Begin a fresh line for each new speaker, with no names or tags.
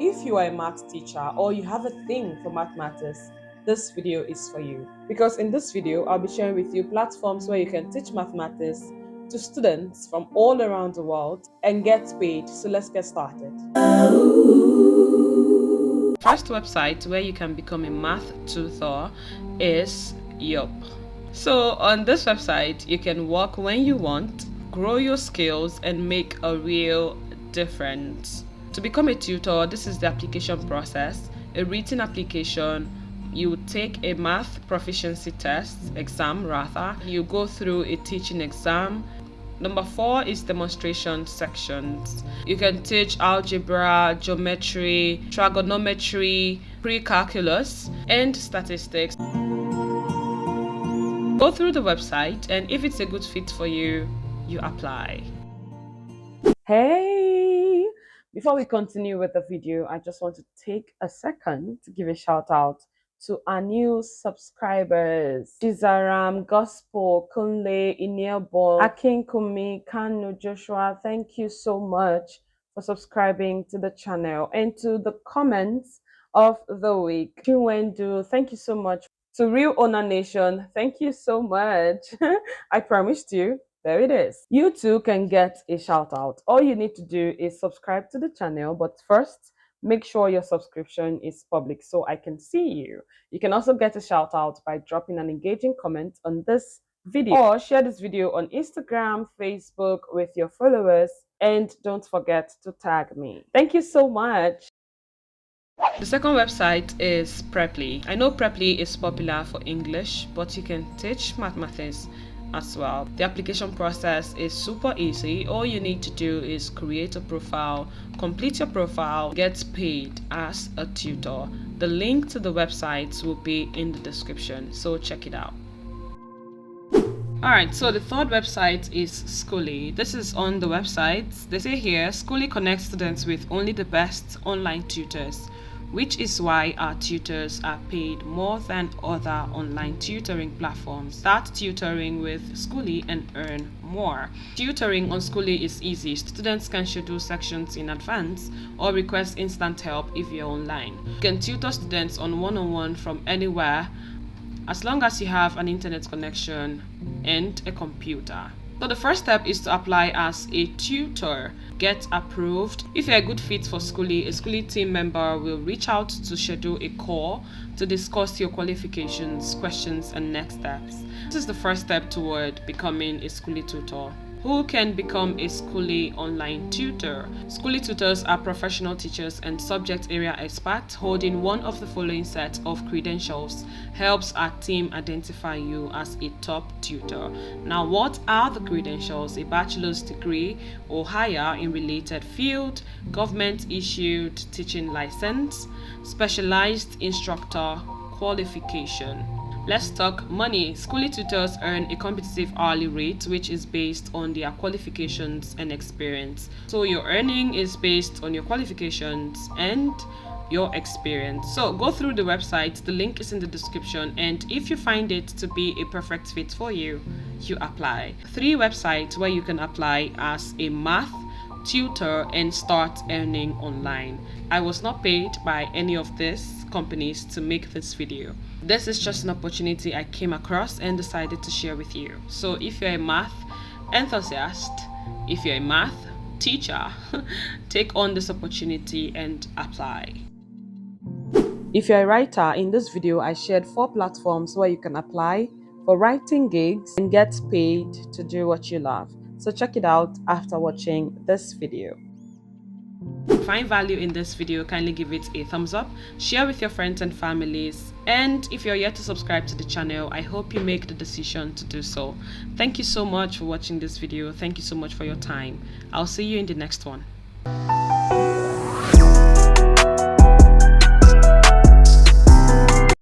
If you are a math teacher or you have a thing for mathematics, this video is for you. Because in this video, I'll be sharing with you platforms where you can teach mathematics to students from all around the world and get paid. So let's get started. First website where you can become a math tutor is Yup. So on this website, you can work when you want, grow your skills, and make a real difference. To become a tutor, this is the application process. A written application, you take a math proficiency exam rather. You go through a teaching exam. Number 4 is demonstration sections. You can teach algebra, geometry, trigonometry, pre-calculus, and statistics. Go through the website, and if it's a good fit for you, you apply. Hey! Before we continue with the video, I just want to take a second to give a shout out to our new subscribers. Chizaram, Gospel, Kunle, Inielbo, Akinkumi, Kanu, Joshua. Thank you so much for subscribing to the channel. And to the comments of the week. Chinwendu, thank you so much. To Real Owner Nation, thank you so much. I promised you. There it is. You too can get a shout out. All you need to do is subscribe to the channel, but first, make sure your subscription is public so I can see you. You can also get a shout out by dropping an engaging comment on this video or share this video on Instagram, Facebook with your followers, and don't forget to tag me. Thank you so much. The second website is Preply. I know Preply is popular for English, but you can teach mathematics as well. The application process is super easy. All you need to do is create a profile, complete your profile, get paid as a tutor. The link to the websites will be in the description, so check it out. Alright, so the third website is Schooly. This is on the website. They say here, Schooly connects students with only the best online tutors, which is why our tutors are paid more than other online tutoring platforms. Start tutoring with Schooly and earn more. Tutoring on Schooly is easy. Students can schedule sections in advance or request instant help if you're online. You can tutor students on one-on-one from anywhere as long as you have an internet connection and a computer. So the first step is to apply as a tutor. Get approved. If you're a good fit for Schooly, a Schooly team member will reach out to schedule a call to discuss your qualifications, questions, and next steps. This is the first step toward becoming a Schooly tutor. Who can become a Schooly online tutor? Schooly tutors are professional teachers and subject area experts holding one of the following sets of credentials. Helps our team identify you as a top tutor. Now, what are the credentials? A bachelor's degree or higher in related field, government-issued teaching license, specialized instructor qualification. Let's talk money. Schooly tutors earn a competitive hourly rate which is based on their qualifications and experience. So your earning is based on your qualifications and your experience. So go through the website, the link is in the description, and if you find it to be a perfect fit for you, you apply. 3 websites where you can apply as a math tutor and start earning online. I was not paid by any of these companies to make this video. This is just an opportunity I came across and decided to share with you. So if you're a math enthusiast, if you're a math teacher, take on this opportunity and apply. If you're a writer, in this video I shared 4 platforms where you can apply for writing gigs and get paid to do what you love. So check it out after watching this video. Find value in this video, kindly give it a thumbs up, share with your friends and families, and if you're yet to subscribe to the channel, I hope you make the decision to do so. Thank you so much for watching this video. Thank you so much for your time. I'll see you in the next one.